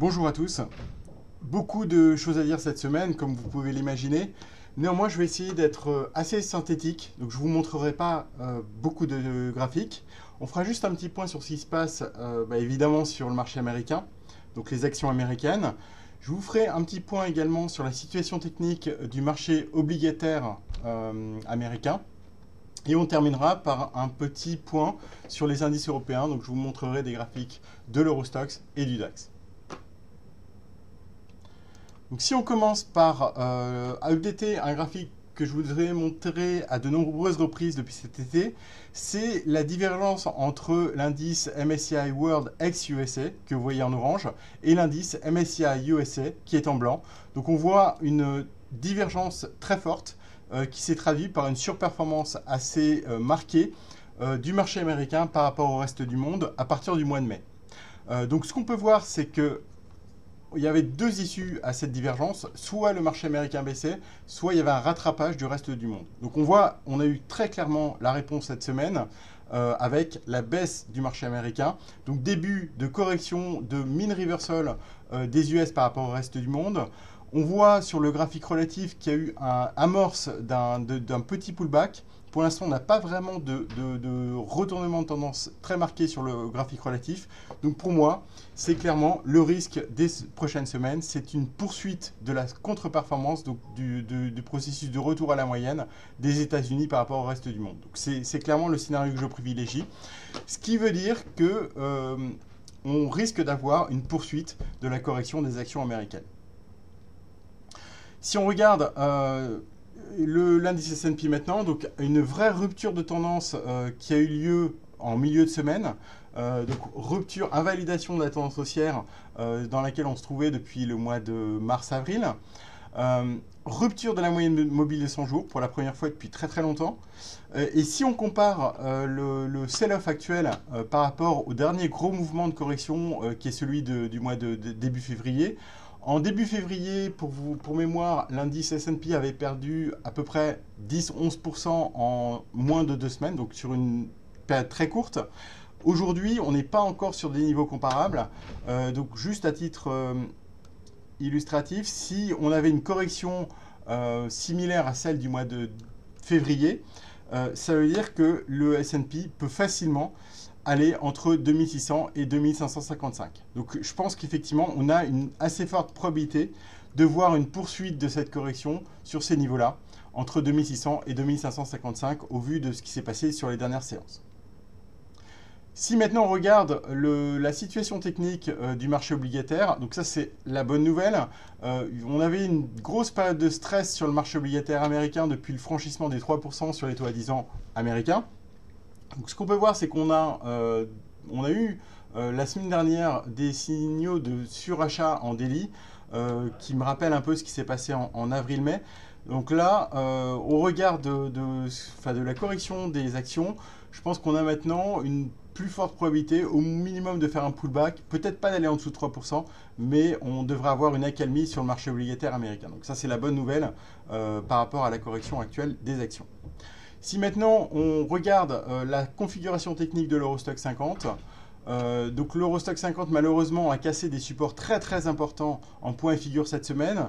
Bonjour à tous. Beaucoup de choses à dire cette semaine, comme vous pouvez l'imaginer. Néanmoins, je vais essayer d'être assez synthétique. Donc, je ne vous montrerai pas beaucoup de graphiques. On fera juste un petit point sur ce qui se passe, évidemment, sur le marché américain, donc les actions américaines. Je vous ferai un petit point également sur la situation technique du marché obligataire américain. Et on terminera par un petit point sur les indices européens. Donc, je vous montrerai des graphiques de l'Eurostoxx et du DAX. Donc si on commence par updater un graphique que je voudrais montrer à de nombreuses reprises depuis cet été, c'est la divergence entre l'indice MSCI World ex-USA, que vous voyez en orange, et l'indice MSCI USA, qui est en blanc. Donc on voit une divergence très forte qui s'est traduite par une surperformance assez marquée du marché américain par rapport au reste du monde à partir du mois de mai. Donc ce qu'on peut voir, c'est que il y avait deux issues à cette divergence, soit le marché américain baissait, soit il y avait un rattrapage du reste du monde. Donc on a eu très clairement la réponse cette semaine avec la baisse du marché américain. Donc début de correction de mean reversal des US par rapport au reste du monde. On voit sur le graphique relatif qu'il y a eu un amorce d'un petit pullback. Pour l'instant, on n'a pas vraiment de retournement de tendance très marqué sur le graphique relatif. Donc pour moi, c'est clairement le risque des prochaines semaines. C'est une poursuite de la contre-performance, donc du processus de retour à la moyenne des États-Unis par rapport au reste du monde. Donc c'est clairement le scénario que je privilégie. Ce qui veut dire que on risque d'avoir une poursuite de la correction des actions américaines. Si on regarde l'indice S&P maintenant, donc une vraie rupture de tendance qui a eu lieu en milieu de semaine, donc rupture, invalidation de la tendance haussière dans laquelle on se trouvait depuis le mois de mars-avril, rupture de la moyenne mobile de 100 jours pour la première fois depuis très très longtemps. Et si on compare le sell-off actuel par rapport au dernier gros mouvement de correction qui est celui du mois de début février, en début février, pour mémoire, l'indice S&P avait perdu à peu près 10-11% en moins de 2 semaines, donc sur une période très courte. Aujourd'hui, on n'est pas encore sur des niveaux comparables. Donc juste à titre illustratif, si on avait une correction similaire à celle du mois de février, ça veut dire que le S&P peut facilement aller entre 2600 et 2555. Donc je pense qu'effectivement, on a une assez forte probabilité de voir une poursuite de cette correction sur ces niveaux-là, entre 2600 et 2555, au vu de ce qui s'est passé sur les dernières séances. Si maintenant on regarde la situation technique du marché obligataire, donc ça c'est la bonne nouvelle, on avait une grosse période de stress sur le marché obligataire américain depuis le franchissement des 3% sur les taux à 10 ans américains. Donc, ce qu'on peut voir, c'est qu'on a eu la semaine dernière des signaux de surachat en délit qui me rappellent un peu ce qui s'est passé en avril-mai. Donc là, au regard de la correction des actions, je pense qu'on a maintenant une plus forte probabilité, au minimum, de faire un pullback. Peut-être pas d'aller en dessous de 3%, mais on devrait avoir une accalmie sur le marché obligataire américain. Donc ça, c'est la bonne nouvelle par rapport à la correction actuelle des actions. Si maintenant on regarde la configuration technique de l'Eurostoxx 50, donc l'Eurostoxx 50 malheureusement a cassé des supports très très importants en point et figure cette semaine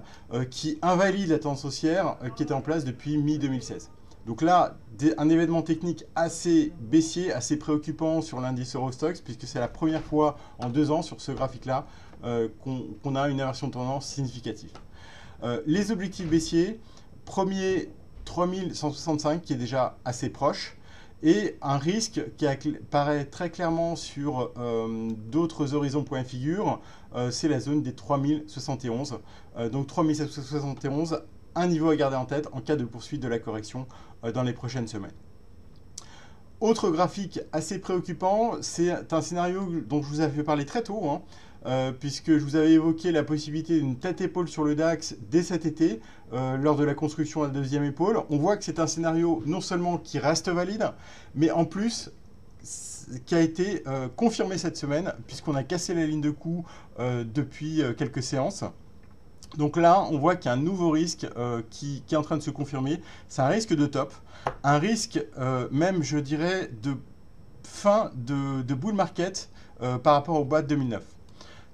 qui invalident la tendance haussière qui était en place depuis mi-2016. Donc là, un événement technique assez baissier, assez préoccupant sur l'indice Eurostoxx puisque c'est la première fois en 2 ans sur ce graphique-là qu'on a une inversion de tendance significative. Les objectifs baissiers, premier 3165 qui est déjà assez proche et un risque qui apparaît très clairement sur d'autres horizons point figure, c'est la zone des 3071. Donc 3071, un niveau à garder en tête en cas de poursuite de la correction dans les prochaines semaines. Autre graphique assez préoccupant, c'est un scénario dont je vous avais parlé très tôt, puisque je vous avais évoqué la possibilité d'une tête-épaule sur le DAX dès cet été, lors de la construction de la deuxième épaule. On voit que c'est un scénario non seulement qui reste valide, mais en plus qui a été confirmé cette semaine, puisqu'on a cassé la ligne de coup depuis quelques séances. Donc là, on voit qu'il y a un nouveau risque qui est en train de se confirmer. C'est un risque de top, un risque même, je dirais, de fin de bull market par rapport au bas de 2009.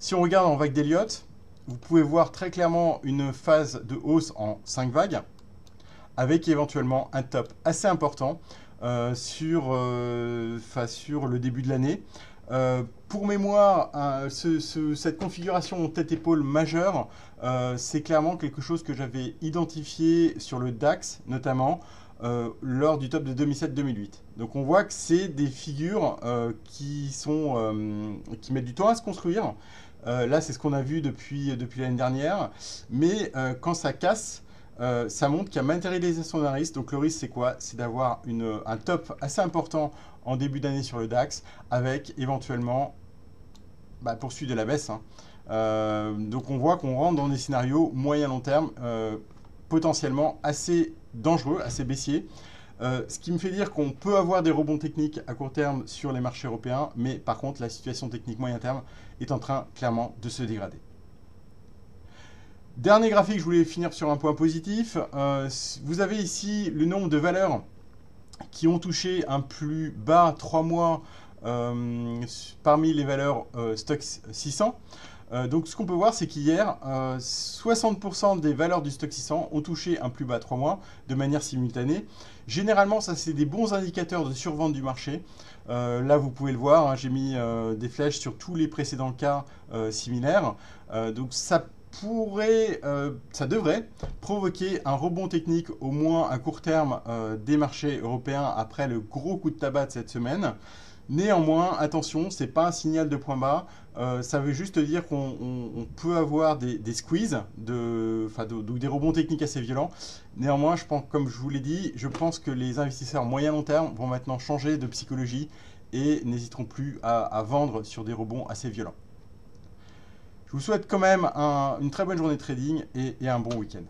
Si on regarde en vague d'Elliott, vous pouvez voir très clairement une phase de hausse en 5 vagues, avec éventuellement un top assez important sur le début de l'année. Pour mémoire, cette configuration tête-épaule majeure, c'est clairement quelque chose que j'avais identifié sur le DAX, notamment lors du top de 2007-2008. Donc on voit que c'est des figures qui mettent du temps à se construire. Là, c'est ce qu'on a vu depuis l'année dernière. Mais quand ça casse, ça montre qu'il y a matérialisation d'un risque. Donc le risque, c'est quoi? C'est d'avoir un top assez important en début d'année sur le DAX, avec éventuellement poursuite de la baisse. Donc on voit qu'on rentre dans des scénarios moyen-long terme, potentiellement assez dangereux, assez baissiers. Ce qui me fait dire qu'on peut avoir des rebonds techniques à court terme sur les marchés européens, mais par contre, la situation technique moyen terme est en train clairement de se dégrader. Dernier graphique, je voulais finir sur un point positif. Vous avez ici le nombre de valeurs qui ont touché un plus bas 3 mois parmi les valeurs Stock 600. Donc ce qu'on peut voir, c'est qu'hier, 60% des valeurs du Stock 600 ont touché un plus bas 3 mois de manière simultanée. Généralement, ça c'est des bons indicateurs de survente du marché. Là, vous pouvez le voir, hein, j'ai mis des flèches sur tous les précédents cas similaires. Donc ça devrait provoquer un rebond technique au moins à court terme des marchés européens après le gros coup de tabac de cette semaine. Néanmoins, attention, ce n'est pas un signal de point bas, ça veut juste dire qu'on peut avoir des squeezes, des rebonds techniques assez violents. Néanmoins, je pense, comme je vous l'ai dit, je pense que les investisseurs moyen-long terme vont maintenant changer de psychologie et n'hésiteront plus à vendre sur des rebonds assez violents. Je vous souhaite quand même une très bonne journée de trading et un bon week-end.